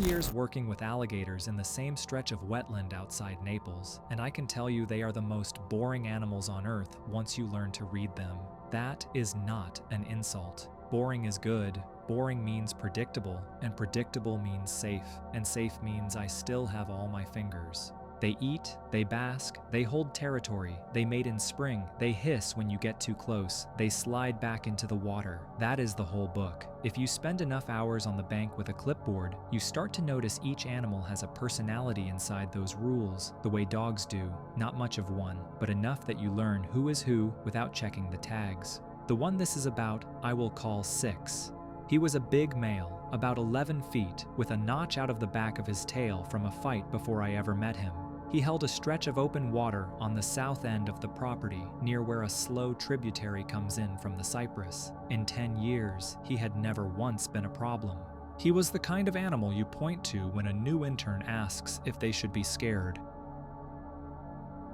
years working with alligators in the same stretch of wetland outside Naples, and I can tell you they are the most boring animals on earth once you learn to read them. That is not an insult. Boring is good. Boring means predictable, and predictable means safe, and safe means I still have all my fingers. They eat, they bask, they hold territory, they mate in spring, they hiss when you get too close, they slide back into the water. That is the whole book. If you spend enough hours on the bank with a clipboard, you start to notice each animal has a personality inside those rules, the way dogs do. Not much of one, but enough that you learn who is who without checking the tags. The one this is about, I will call 6. He was a big male, about 11 feet, with a notch out of the back of his tail from a fight before I ever met him. He held a stretch of open water on the south end of the property, near where a slow tributary comes in from the Cypress. In 10 years, he had never once been a problem. He was the kind of animal you point to when a new intern asks if they should be scared.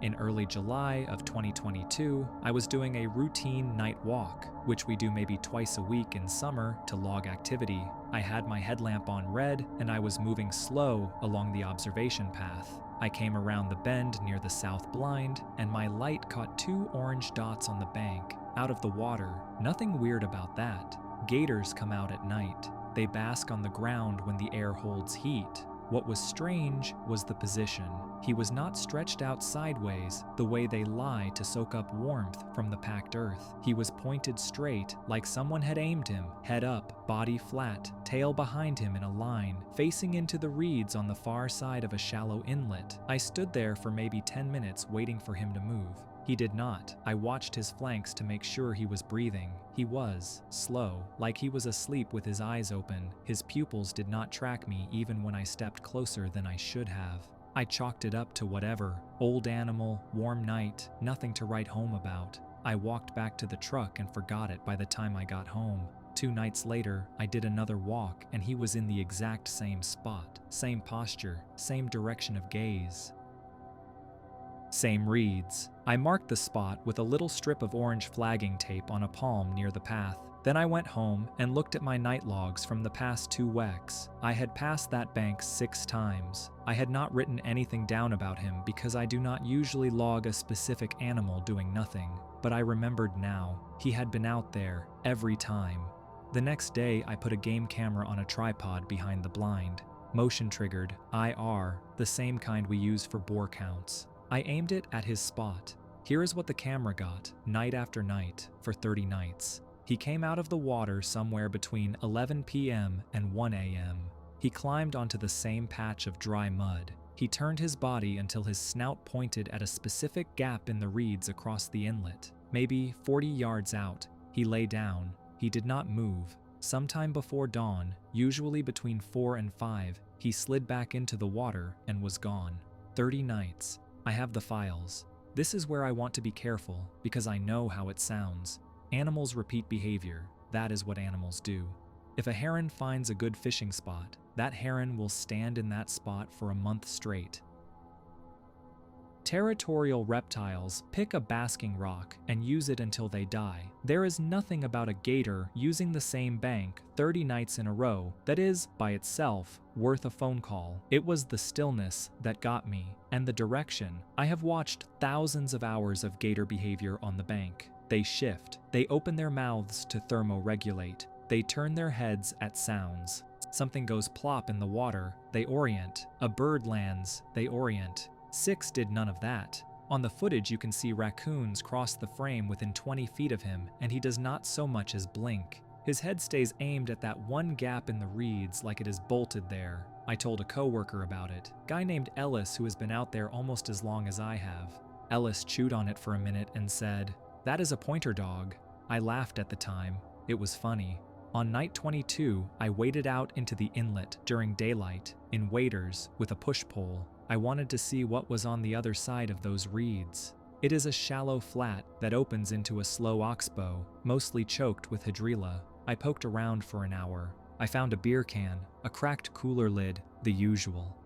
In early July of 2022, I was doing a routine night walk, which we do maybe twice a week in summer to log activity. I had my headlamp on red, and I was moving slow along the observation path. I came around the bend near the south blind, and my light caught 2 orange dots on the bank, out of the water. Nothing weird about that. Gators come out at night. They bask on the ground when the air holds heat. What was strange was the position. He was not stretched out sideways the way they lie to soak up warmth from the packed earth. He was pointed straight, like someone had aimed him, head up, body flat, tail behind him in a line, facing into the reeds on the far side of a shallow inlet. I stood there for maybe 10 minutes waiting for him to move. He did not. I watched his flanks to make sure he was breathing. He was slow, like he was asleep with his eyes open. His pupils did not track me even when I stepped closer than I should have. I chalked it up to whatever. Old animal, warm night, nothing to write home about. I walked back to the truck and forgot it by the time I got home. 2 nights later, I did another walk and he was in the exact same spot, same posture, same direction of gaze. Same reeds. I marked the spot with a little strip of orange flagging tape on a palm near the path. Then I went home and looked at my night logs from the past 2 wecks. I had passed that bank 6 times. I had not written anything down about him because I do not usually log a specific animal doing nothing. But I remembered now. He had been out there every time. The next day, I put a game camera on a tripod behind the blind. Motion triggered, IR, the same kind we use for boar counts. I aimed it at his spot. Here is what the camera got, night after night, for 30 nights. He came out of the water somewhere between 11 p.m. and 1 a.m. He climbed onto the same patch of dry mud. He turned his body until his snout pointed at a specific gap in the reeds across the inlet. Maybe 40 yards out, he lay down. He did not move. Sometime before dawn, usually between 4 and 5, he slid back into the water and was gone. 30 nights. I have the files. This is where I want to be careful because I know how it sounds. Animals repeat behavior. That is what animals do. If a heron finds a good fishing spot, that heron will stand in that spot for a month straight. Territorial reptiles pick a basking rock and use it until they die. There is nothing about a gator using the same bank 30 nights in a row that is, by itself, worth a phone call. It was the stillness that got me, and the direction. I have watched thousands of hours of gator behavior on the bank. They shift. They open their mouths to thermoregulate. They turn their heads at sounds. Something goes plop in the water. They orient. A bird lands. They orient. 6 did none of that. On the footage you can see raccoons cross the frame within 20 feet of him, and he does not so much as blink. His head stays aimed at that one gap in the reeds like it is bolted there. I told a coworker about it. Guy named Ellis who has been out there almost as long as I have. Ellis chewed on it for a minute and said, "That is a pointer dog." I laughed at the time. It was funny. On night 22, I waded out into the inlet during daylight, in waders, with a push-pole. I wanted to see what was on the other side of those reeds. It is a shallow flat that opens into a slow oxbow, mostly choked with hydrilla. I poked around for an hour. I found a beer can, a cracked cooler lid, the usual.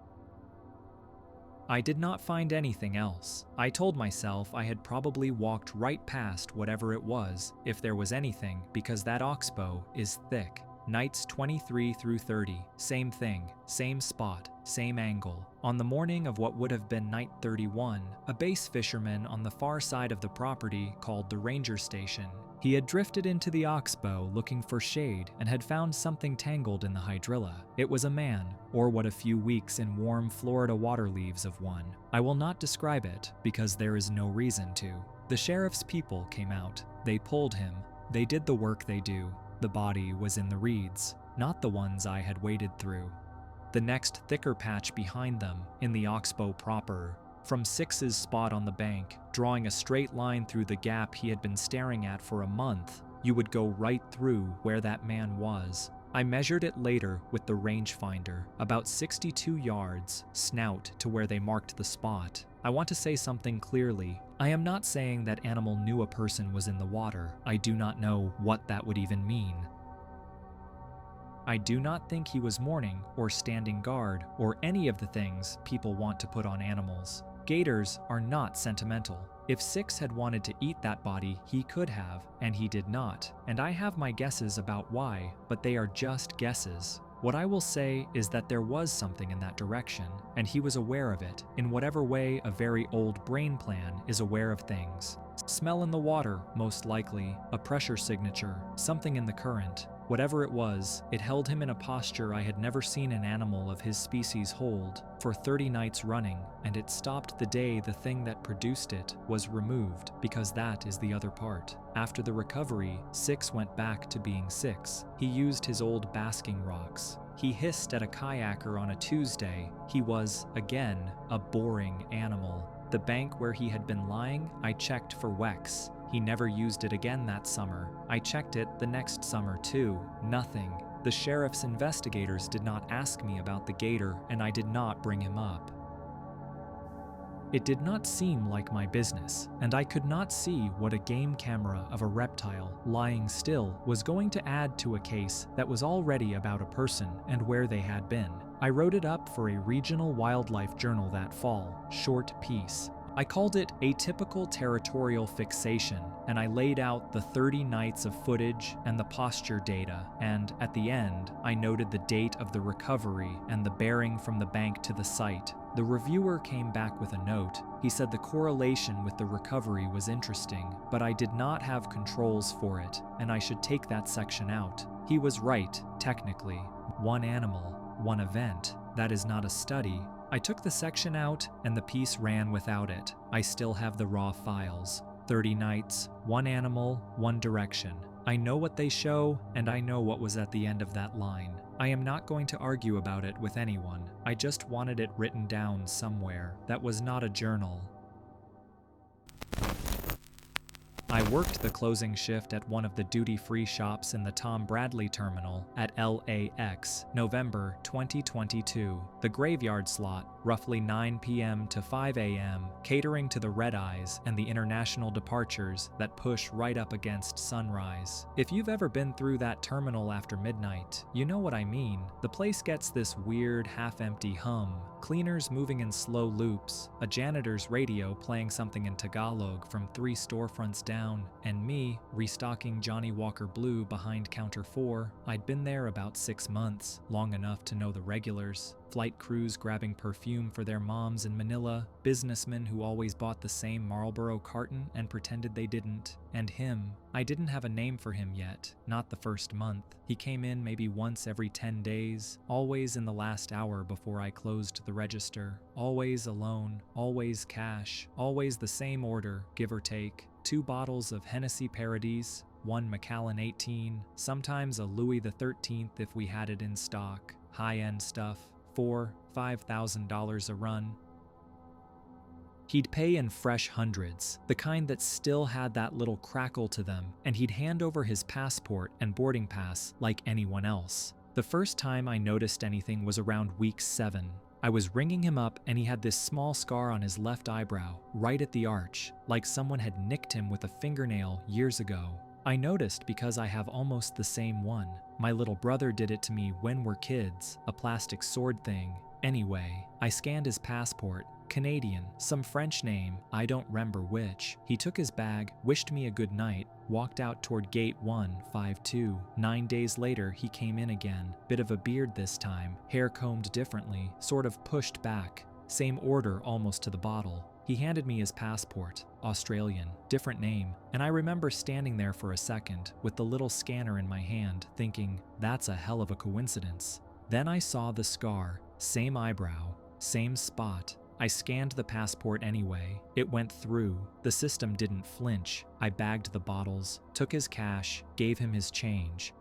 I did not find anything else. I told myself I had probably walked right past whatever it was, if there was anything, because that oxbow is thick. Nights 23 through 30, same thing, same spot, same angle. On the morning of what would have been night 31, a base fisherman on the far side of the property called the ranger station. He had drifted into the oxbow looking for shade and had found something tangled in the hydrilla. It was a man, or what a few weeks in warm Florida water leaves of one. I will not describe it because there is no reason to. The sheriff's people came out. They pulled him. They did the work they do. The body was in the reeds, not the ones I had waded through. The next thicker patch behind them, in the oxbow proper, from Six's spot on the bank, drawing a straight line through the gap he had been staring at for a month, you would go right through where that man was. I measured it later with the rangefinder, about 62 yards, snout to where they marked the spot. I want to say something clearly. I am not saying that animal knew a person was in the water. I do not know what that would even mean. I do not think he was mourning or standing guard or any of the things people want to put on animals. Gators are not sentimental. If Six had wanted to eat that body, he could have, and he did not. And I have my guesses about why, but they are just guesses. What I will say is that there was something in that direction, and he was aware of it, in whatever way a very old brain plan is aware of things. Smell in the water, most likely, a pressure signature, something in the current. Whatever it was, it held him in a posture I had never seen an animal of his species hold for 30 nights running, and it stopped the day the thing that produced it was removed, because that is the other part. After the recovery, Six went back to being Six. He used his old basking rocks. He hissed at a kayaker on a Tuesday. He was, again, a boring animal. The bank where he had been lying, I checked for Wex. He never used it again that summer. I checked it the next summer too. Nothing. The sheriff's investigators did not ask me about the gator, and I did not bring him up. It did not seem like my business, and I could not see what a game camera of a reptile lying still was going to add to a case that was already about a person and where they had been. I wrote it up for a regional wildlife journal that fall, short piece. I called it Atypical Territorial Fixation, and I laid out the 30 nights of footage and the posture data, and at the end, I noted the date of the recovery and the bearing from the bank to the site. The reviewer came back with a note. He said the correlation with the recovery was interesting, but I did not have controls for it, and I should take that section out. He was right, technically. One animal, one event. That is not a study. I took the section out, and the piece ran without it. I still have the raw files. 30 nights, one animal, one direction. I know what they show, and I know what was at the end of that line. I am not going to argue about it with anyone. I just wanted it written down somewhere. That was not a journal. I worked the closing shift at one of the duty-free shops in the Tom Bradley terminal at LAX, November 2022. The graveyard slot, roughly 9 p.m. to 5 a.m., catering to the red-eyes and the international departures that push right up against sunrise. If you've ever been through that terminal after midnight, you know what I mean. The place gets this weird, half-empty hum, cleaners moving in slow loops, a janitor's radio playing something in Tagalog from 3 storefronts down, and me restocking Johnny Walker Blue behind counter 4. I'd been there about 6 months, long enough to know the regulars. Flight crews grabbing perfume for their moms in Manila, businessmen who always bought the same Marlboro carton and pretended they didn't, and him. I didn't have a name for him yet, not the first month. He came in maybe once every 10 days, always in the last hour before I closed the register. Always alone, always cash, always the same order, give or take. 2 bottles of Hennessy Paradis, 1 Macallan 18, sometimes a Louis XIII if we had it in stock. High-end stuff. $4,000-$5,000 a run. He'd pay in fresh hundreds, the kind that still had that little crackle to them, and he'd hand over his passport and boarding pass like anyone else. The first time I noticed anything was around week 7. I was ringing him up and he had this small scar on his left eyebrow, right at the arch, like someone had nicked him with a fingernail years ago. I noticed because I have almost the same one. My little brother did it to me when we're kids, a plastic sword thing. Anyway, I scanned his passport, Canadian, some French name, I don't remember which. He took his bag, wished me a good night, walked out toward gate 152. 9 days later, he came in again. Bit of a beard this time, hair combed differently, sort of pushed back. Same order almost to the bottle. He handed me his passport, Australian, different name, and I remember standing there for a second with the little scanner in my hand, thinking, that's a hell of a coincidence. Then I saw the scar, same eyebrow, same spot. I scanned the passport anyway. It went through. The system didn't flinch. I bagged the bottles, took his cash, gave him his change.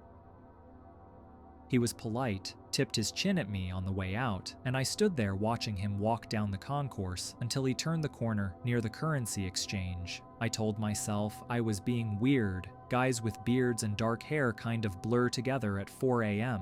He was polite, tipped his chin at me on the way out, and I stood there watching him walk down the concourse until he turned the corner near the currency exchange. I told myself I was being weird. Guys with beards and dark hair kind of blur together at 4 a.m.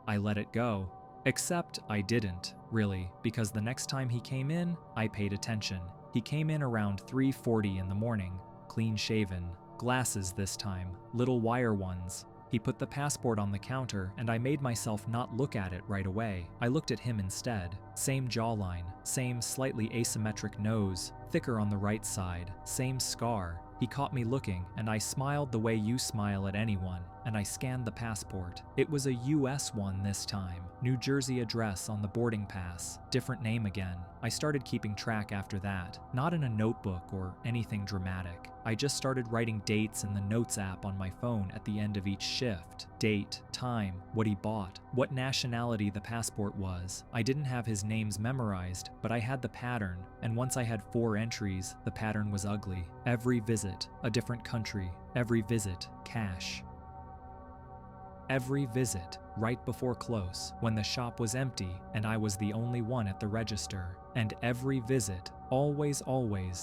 I let it go. Except I didn't, really, because the next time he came in, I paid attention. He came in around 3:40 in the morning, clean shaven, glasses this time, little wire ones. He put the passport on the counter, and I made myself not look at it right away. I looked at him instead. Same jawline, same slightly asymmetric nose, thicker on the right side, same scar. He caught me looking, and I smiled the way you smile at anyone, and I scanned the passport. It was a US one this time. New Jersey address on the boarding pass. Different name again. I started keeping track after that. Not in a notebook or anything dramatic. I just started writing dates in the Notes app on my phone at the end of each shift. Date, time, what he bought, what nationality the passport was. I didn't have his names memorized, but I had the pattern, and once I had 4 entries, the pattern was ugly. Every visit, a different country. Every visit, cash. Every visit, right before close, when the shop was empty and I was the only one at the register. And every visit, always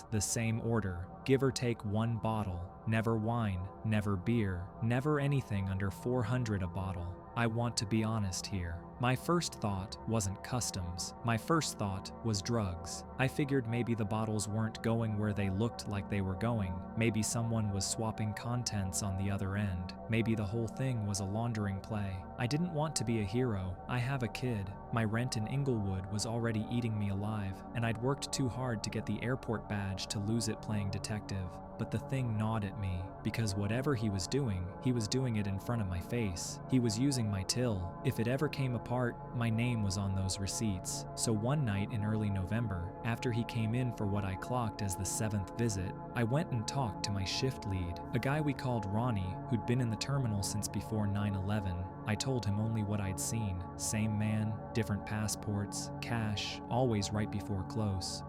the same order, give or take 1 bottle, never wine, never beer, never anything under 400 a bottle. I want to be honest here. My first thought wasn't customs. My first thought was drugs. I figured maybe the bottles weren't going where they looked like they were going. Maybe someone was swapping contents on the other end. Maybe the whole thing was a laundering play. I didn't want to be a hero. I have a kid. My rent in Inglewood was already eating me alive, and I'd worked too hard to get the airport badge to lose it playing detective. But the thing gnawed at me, because whatever he was doing it in front of my face. He was using my till. If it ever came apart, my name was on those receipts. So one night in early November, after he came in for what I clocked as the 7th visit, I went and talked to my shift lead, a guy we called Ronnie, who'd been in the terminal since before 9/11. I told him only what I'd seen. Same man, different passports, cash, always right before close.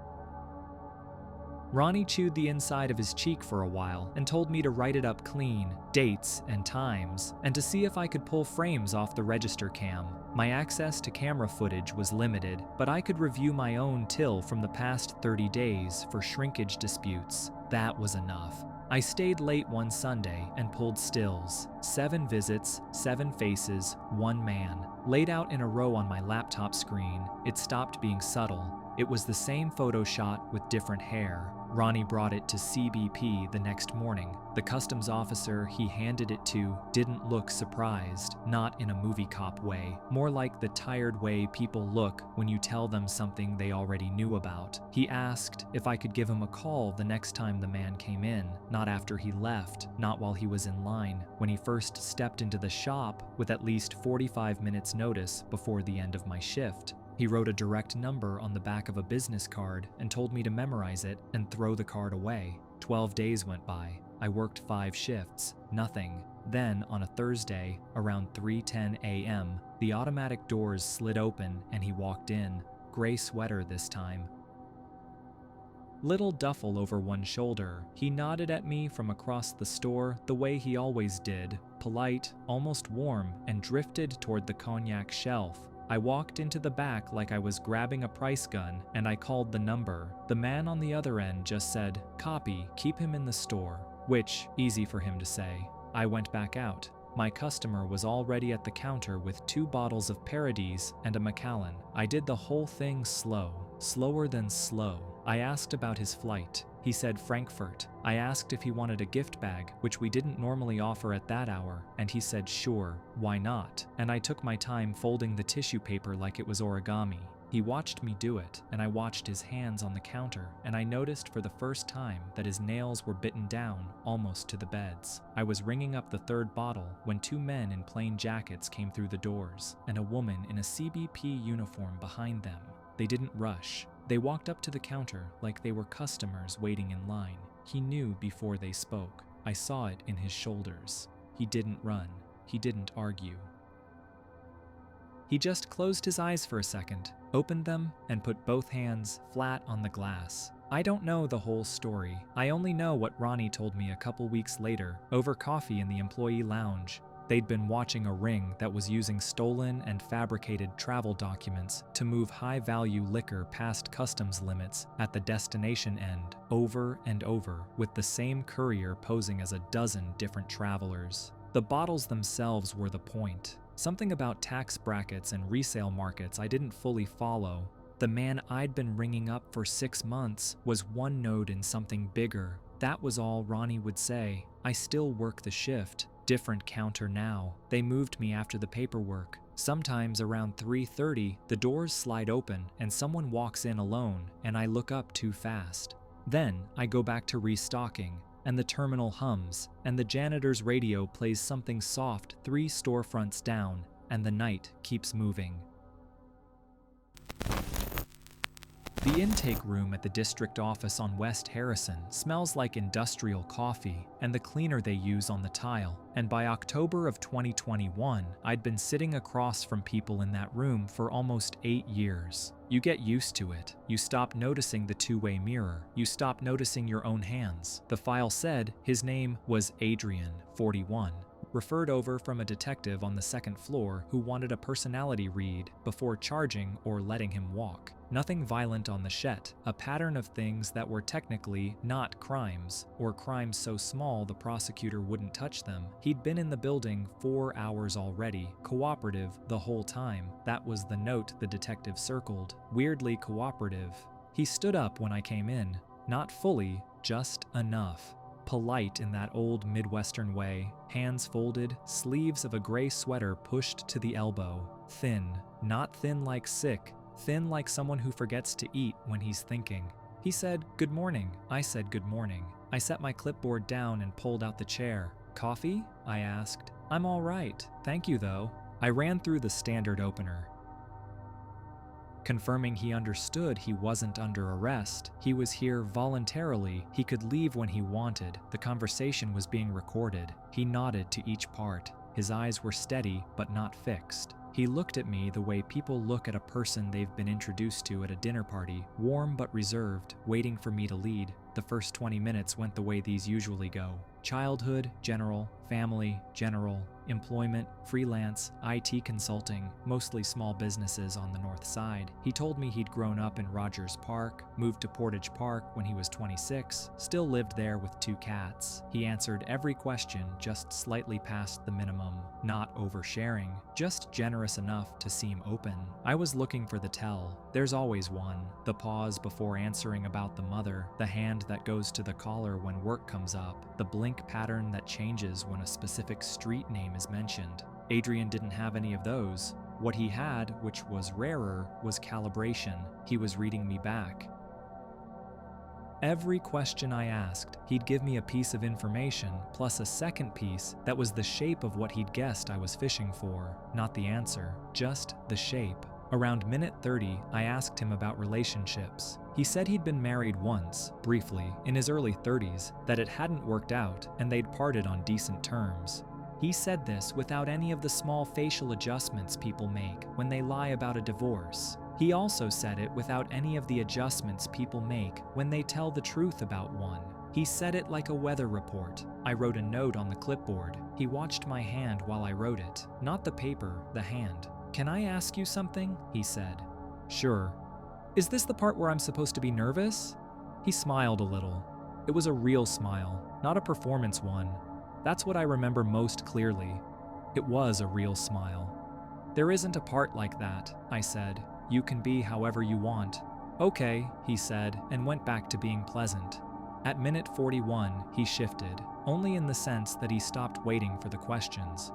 Ronnie chewed the inside of his cheek for a while and told me to write it up clean, dates and times, and to see if I could pull frames off the register cam. My access to camera footage was limited, but I could review my own till from the past 30 days for shrinkage disputes. That was enough. I stayed late one Sunday and pulled stills. 7 visits, 7 faces, 1 man. Laid out in a row on my laptop screen, it stopped being subtle. It was the same photo shot with different hair. Ronnie brought it to CBP the next morning. The customs officer he handed it to didn't look surprised, not in a movie cop way, more like the tired way people look when you tell them something they already knew about. He asked if I could give him a call the next time the man came in, not after he left, not while he was in line, when he first stepped into the shop with at least 45 minutes notice before the end of my shift. He wrote a direct number on the back of a business card and told me to memorize it and throw the card away. 12 days went by. I worked 5 shifts, nothing. Then, on a Thursday, around 3:10 a.m., the automatic doors slid open and he walked in, gray sweater this time. Little duffel over one shoulder, he nodded at me from across the store the way he always did, polite, almost warm, and drifted toward the cognac shelf. I walked into the back like I was grabbing a price gun, and I called the number. The man on the other end just said, "Copy, keep him in the store," which, easy for him to say. I went back out. My customer was already at the counter with 2 bottles of Paradis and a Macallan. I did the whole thing slow, slower than slow. I asked about his flight. He said Frankfurt. I asked if he wanted a gift bag, which we didn't normally offer at that hour, and he said sure, why not? And I took my time folding the tissue paper like it was origami. He watched me do it, and I watched his hands on the counter, and I noticed for the first time that his nails were bitten down almost to the beds. I was ringing up the third bottle when two men in plain jackets came through the doors, and a woman in a CBP uniform behind them. They didn't rush. They walked up to the counter like they were customers waiting in line. He knew before they spoke. I saw it in his shoulders. He didn't run. He didn't argue. He just closed his eyes for a second, opened them, and put both hands flat on the glass. I don't know the whole story. I only know what Ronnie told me a couple weeks later, over coffee in the employee lounge. They'd been watching a ring that was using stolen and fabricated travel documents to move high-value liquor past customs limits at the destination end, over and over, with the same courier posing as a dozen different travelers. The bottles themselves were the point. Something about tax brackets and resale markets I didn't fully follow. The man I'd been ringing up for 6 months was one node in something bigger. That was all Ronnie would say. I still work the shift. Different counter now. They moved me after the paperwork. Sometimes around 3:30, the doors slide open and someone walks in alone, and I look up too fast. Then I go back to restocking, and the terminal hums, and the janitor's radio plays something soft 3 storefronts down, and the night keeps moving. The intake room at the district office on West Harrison smells like industrial coffee and the cleaner they use on the tile, and by October of 2021, I'd been sitting across from people in that room for almost 8 years. You get used to it. You stop noticing the two-way mirror. You stop noticing your own hands. The file said his name was Adrian, 41. Referred over from a detective on the second floor who wanted a personality read before charging or letting him walk. Nothing violent on the shet, a pattern of things that were technically not crimes, or crimes so small the prosecutor wouldn't touch them. He'd been in the building 4 hours already, cooperative the whole time. That was the note the detective circled. Weirdly cooperative. He stood up when I came in. Not fully, just enough. Polite in that old Midwestern way, hands folded, sleeves of a gray sweater pushed to the elbow. Thin, not thin like sick, thin like someone who forgets to eat when he's thinking. He said, "Good morning." I said, "Good morning." I set my clipboard down and pulled out the chair. "Coffee?" I asked. "I'm all right. Thank you, though." I ran through the standard opener. Confirming he understood he wasn't under arrest. He was here voluntarily. He could leave when he wanted. The conversation was being recorded. He nodded to each part. His eyes were steady, but not fixed. He looked at me the way people look at a person they've been introduced to at a dinner party, warm but reserved, waiting for me to lead. The first 20 minutes went the way these usually go. Childhood, general, family, general, employment, freelance, IT consulting, mostly small businesses on the north side. He told me he'd grown up in Rogers Park, moved to Portage Park when he was 26, still lived there with 2 cats. He answered every question just slightly past the minimum, not oversharing, just generous enough to seem open. I was looking for the tell. There's always one. The pause before answering about the mother, the hand that goes to the collar when work comes up, the blink pattern that changes when a specific street name is mentioned. Adrian didn't have any of those. What he had, which was rarer, was calibration. He was reading me back. Every question I asked, he'd give me a piece of information, plus a second piece that was the shape of what he'd guessed I was fishing for. Not the answer, just the shape. Around minute 30, I asked him about relationships. He said he'd been married once, briefly, in his early 30s, that it hadn't worked out, and they'd parted on decent terms. He said this without any of the small facial adjustments people make when they lie about a divorce. He also said it without any of the adjustments people make when they tell the truth about one. He said it like a weather report. I wrote a note on the clipboard. He watched my hand while I wrote it. Not the paper, the hand. "Can I ask you something?" he said. "Sure." "Is this the part where I'm supposed to be nervous?" He smiled a little. It was a real smile, not a performance one. That's what I remember most clearly. It was a real smile. "There isn't a part like that," I said. "You can be however you want." "Okay," he said, and went back to being pleasant. At minute 41, he shifted, only in the sense that he stopped waiting for the questions.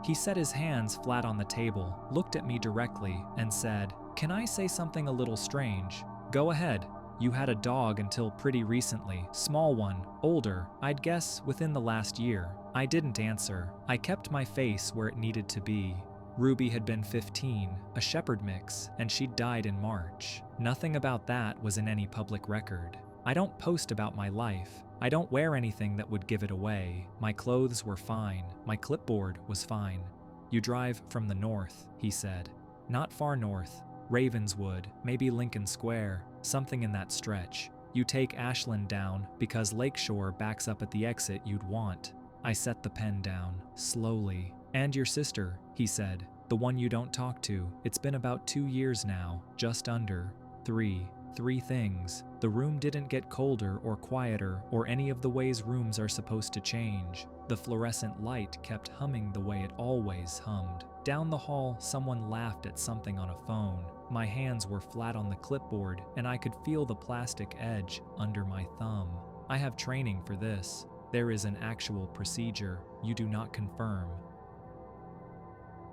He set his hands flat on the table, looked at me directly, and said, "Can I say something a little strange?" "Go ahead." "You had a dog until pretty recently. Small one, older, I'd guess within the last year." I didn't answer. I kept my face where it needed to be. Ruby had been 15, a shepherd mix, and she'd died in March. Nothing about that was in any public record. I don't post about my life. I don't wear anything that would give it away. My clothes were fine. My clipboard was fine. "You drive from the north," he said. "Not far north. Ravenswood, maybe Lincoln Square, something in that stretch. You take Ashland down because Lakeshore backs up at the exit you'd want." I set the pen down, slowly. "And your sister," he said. "The one you don't talk to. It's been about 2 years now, just under. 3 things. The room didn't get colder or quieter or any of the ways rooms are supposed to change. The fluorescent light kept humming the way it always hummed. Down the hall, someone laughed at something on a phone. My hands were flat on the clipboard, and I could feel the plastic edge under my thumb. I have training for this. There is an actual procedure. You do not confirm.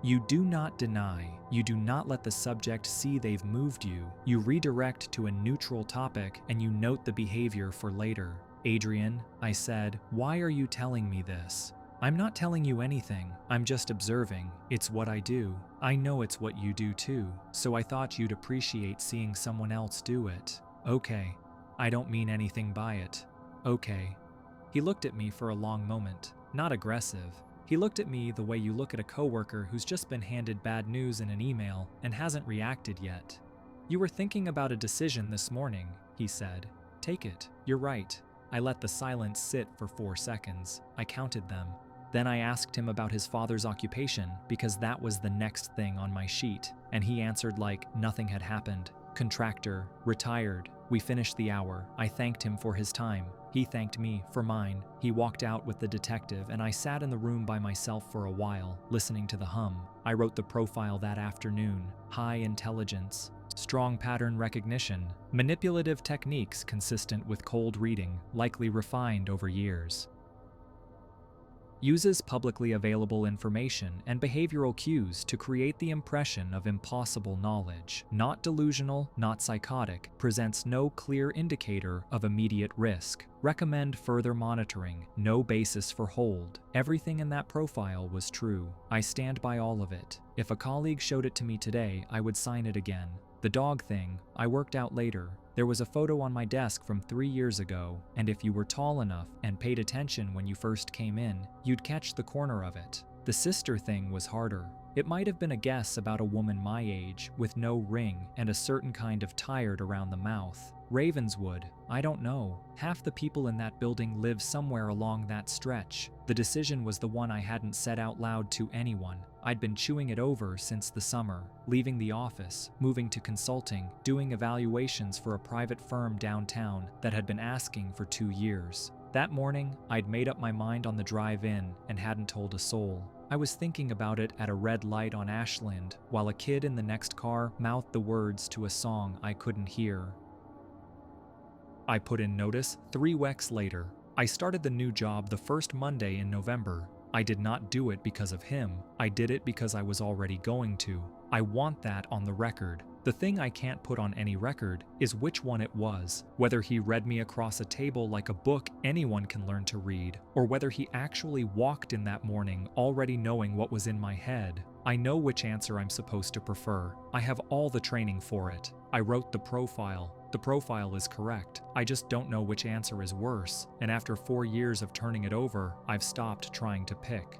You do not deny. You do not let the subject see they've moved you. You redirect to a neutral topic and you note the behavior for later. "Adrian," I said, "why are you telling me this?" "I'm not telling you anything. I'm just observing. It's what I do. I know it's what you do too, so I thought you'd appreciate seeing someone else do it." "Okay. I don't mean anything by it." "Okay." He looked at me for a long moment, not aggressive. He looked at me the way you look at a coworker who's just been handed bad news in an email and hasn't reacted yet. "You were thinking about a decision this morning," he said. "Take it. You're right." I let the silence sit for 4 seconds. I counted them. Then I asked him about his father's occupation because that was the next thing on my sheet, and he answered like nothing had happened. "Contractor, retired. We finished the hour." I thanked him for his time. He thanked me for mine. He walked out with the detective, and I sat in the room by myself for a while, listening to the hum. I wrote the profile that afternoon. High intelligence, strong pattern recognition, manipulative techniques consistent with cold reading, likely refined over years. Uses publicly available information and behavioral cues to create the impression of impossible knowledge. Not delusional, not psychotic, presents no clear indicator of immediate risk. Recommend further monitoring, no basis for hold. Everything in that profile was true. I stand by all of it. If a colleague showed it to me today, I would sign it again. The dog thing, I worked out later. There was a photo on my desk from 3 years ago, and if you were tall enough and paid attention when you first came in, you'd catch the corner of it. The sister thing was harder. It might have been a guess about a woman my age, with no ring and a certain kind of tired around the mouth. Ravenswood, I don't know. Half the people in that building live somewhere along that stretch. The decision was the one I hadn't said out loud to anyone. I'd been chewing it over since the summer, leaving the office, moving to consulting, doing evaluations for a private firm downtown that had been asking for 2 years. That morning, I'd made up my mind on the drive in and hadn't told a soul. I was thinking about it at a red light on Ashland, while a kid in the next car mouthed the words to a song I couldn't hear. I put in notice 3 weeks later. I started the new job the first Monday in November. I did not do it because of him. I did it because I was already going to. I want that on the record. The thing I can't put on any record is which one it was. Whether he read me across a table like a book anyone can learn to read, or whether he actually walked in that morning already knowing what was in my head. I know which answer I'm supposed to prefer. I have all the training for it. I wrote the profile. The profile is correct. I just don't know which answer is worse, and after 4 years of turning it over, I've stopped trying to pick.